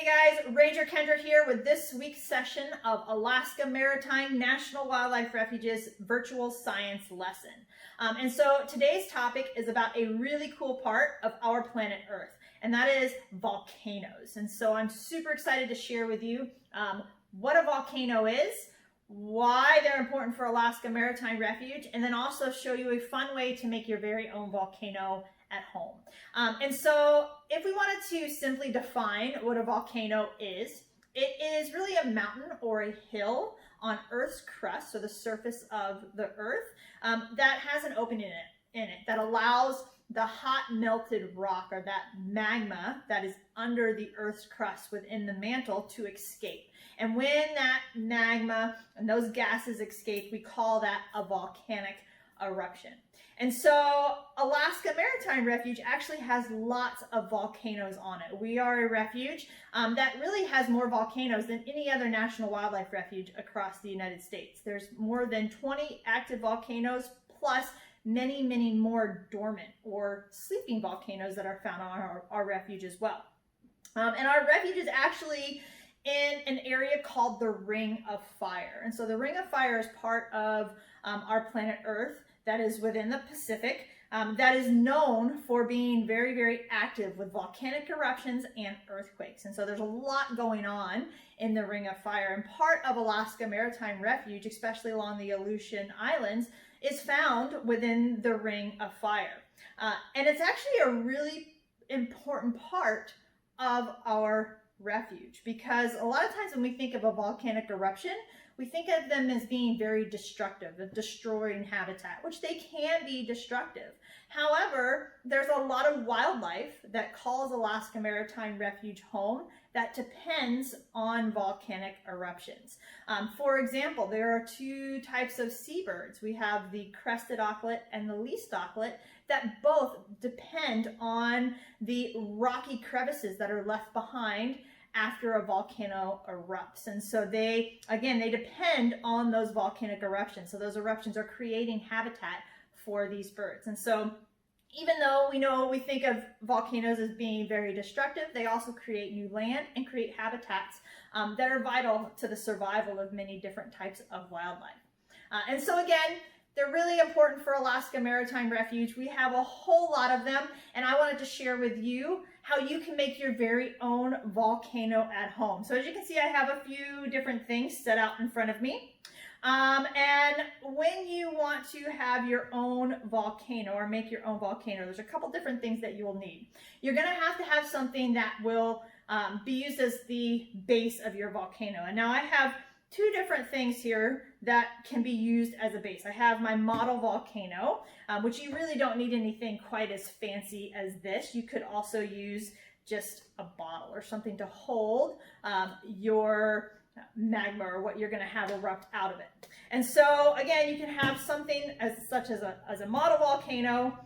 Hey guys, Ranger Kendra here with this week's session of Alaska Maritime National Wildlife Refuge's virtual science lesson. And so today's topic is about a really cool part of our planet Earth, and that is volcanoes. And so I'm super excited to share with you what a volcano is, why they're important for Alaska Maritime Refuge, and then also show you a fun way to make your very own volcano at home. And so if we wanted to simply define what a volcano is, it is really a mountain or a hill on Earth's crust, so the surface of the Earth, that has an opening in it that allows the hot melted rock, or that magma that is under the Earth's crust within the mantle, to escape. And when that magma and those gases escape, we call that a volcanic eruption. And so Alaska Maritime Refuge actually has lots of volcanoes on it. We are a refuge that really has more volcanoes than any other national wildlife refuge across the United States. There's more than 20 active volcanoes, plus many, many more dormant or sleeping volcanoes that are found on our refuge as well. And our refuge is actually in an area called the Ring of Fire. And so the Ring of Fire is part of our planet Earth that is within the Pacific, that is known for being very, very active with volcanic eruptions and earthquakes. And so there's a lot going on in the Ring of Fire. And part of Alaska Maritime Refuge, especially along the Aleutian Islands, is found within the Ring of Fire. And it's actually a really important part of our refuge, because a lot of times when we think of a volcanic eruption, we think of them as being very destructive, of destroying habitat, which they can be destructive. However, there's a lot of wildlife that calls Alaska Maritime Refuge home that depends on volcanic eruptions. For example, there are two types of seabirds. We have the crested auklet and the least auklet that both depend on the rocky crevices that are left behind after a volcano erupts. And so they depend on those volcanic eruptions. So those eruptions are creating habitat for these birds. And so even though we think of volcanoes as being very destructive, they also create new land and create habitats that are vital to the survival of many different types of wildlife. And so again, they're really important for Alaska Maritime Refuge. We have a whole lot of them, and I wanted to share with you how you can make your very own volcano at home. So as you can see, I have a few different things set out in front of me. And when you want to have your own volcano or make your own volcano, there's a couple different things that you will need. You're going to have something that will be used as the base of your volcano. And now I have two different things here that can be used as a base. I have my model volcano, which you really don't need anything quite as fancy as this. You could also use just a bottle or something to hold your magma, or what you're going to have erupt out of it. And so again, you can have something such as a model volcano.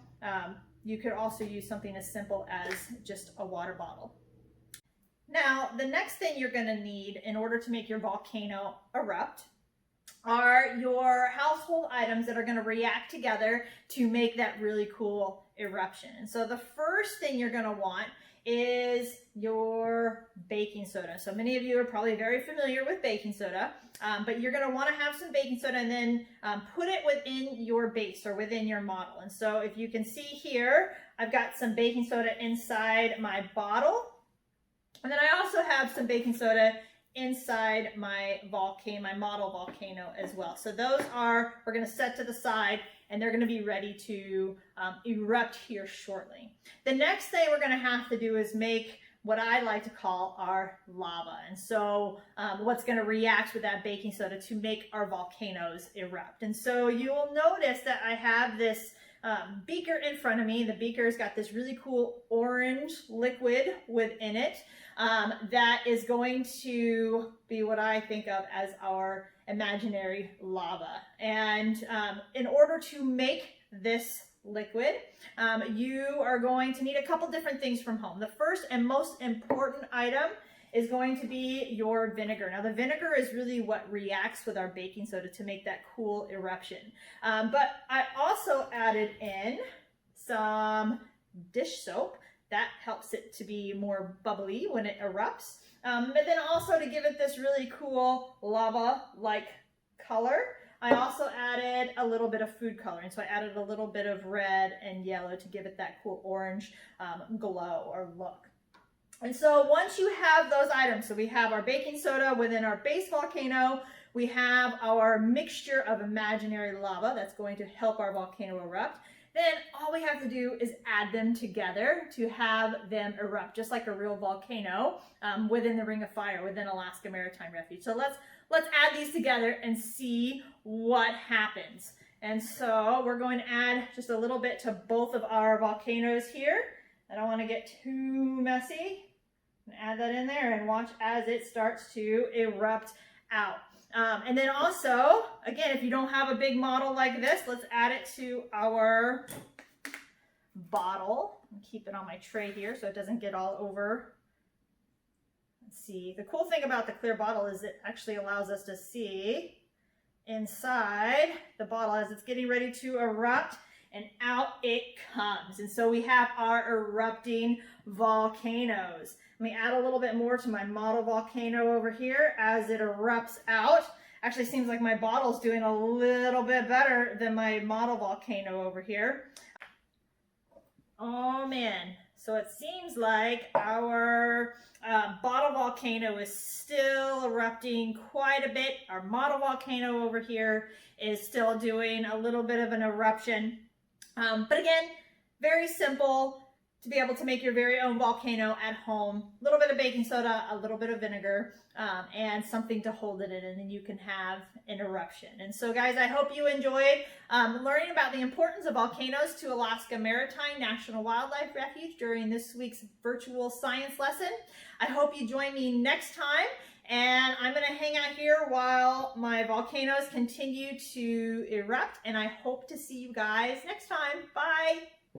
You could also use something as simple as just a water bottle. Now, the next thing you're going to need in order to make your volcano erupt are your household items that are going to react together to make that really cool eruption. And so the first thing you're going to want is your baking soda. So many of you are probably very familiar with baking soda, but you're going to want to have some baking soda and then put it within your base or within your model. And so if you can see here, I've got some baking soda inside my bottle. And then I also have some baking soda inside my model volcano as well. So those we're going to set to the side, and they're going to be ready to erupt here shortly. The next thing we're going to have to do is make what I like to call our lava. And so what's going to react with that baking soda to make our volcanoes erupt. And so you will notice that I have this beaker in front of me. The beaker's got this really cool orange liquid within it that is going to be what I think of as our imaginary lava. And in order to make this liquid, you are going to need a couple different things from home. The first and most important item is going to be your vinegar. Now the vinegar is really what reacts with our baking soda to make that cool eruption. But I also added in some dish soap. That helps it to be more bubbly when it erupts. But then also to give it this really cool lava-like color, I also added a little bit of food coloring. So I added a little bit of red and yellow to give it that cool orange glow or look. And so once you have those items, so we have our baking soda within our base volcano, we have our mixture of imaginary lava that's going to help our volcano erupt. Then all we have to do is add them together to have them erupt, just like a real volcano within the Ring of Fire, within Alaska Maritime Refuge. So let's add these together and see what happens. And so we're going to add just a little bit to both of our volcanoes here. I don't want to get too messy. Add that in there and watch as it starts to erupt out. And then also, again, if you don't have a big model like this, let's add it to our bottle. Keep it on my tray here so it doesn't get all over. Let's see. The cool thing about the clear bottle is it actually allows us to see inside the bottle as it's getting ready to erupt, and out it comes. And so we have our erupting volcanoes. Let me add a little bit more to my model volcano over here as it erupts out. Actually seems like my bottle's doing a little bit better than my model volcano over here. Oh man, so it seems like our bottle volcano is still erupting quite a bit. Our model volcano over here is still doing a little bit of an eruption. But again, very simple to be able to make your very own volcano at home. A little bit of baking soda, a little bit of vinegar, and something to hold it in, and then you can have an eruption. And so guys, I hope you enjoyed learning about the importance of volcanoes to Alaska Maritime National Wildlife Refuge during this week's virtual science lesson. I hope you join me next time, and I'm going to hang out here while my volcanoes continue to erupt, and I hope to see you guys next time. Bye!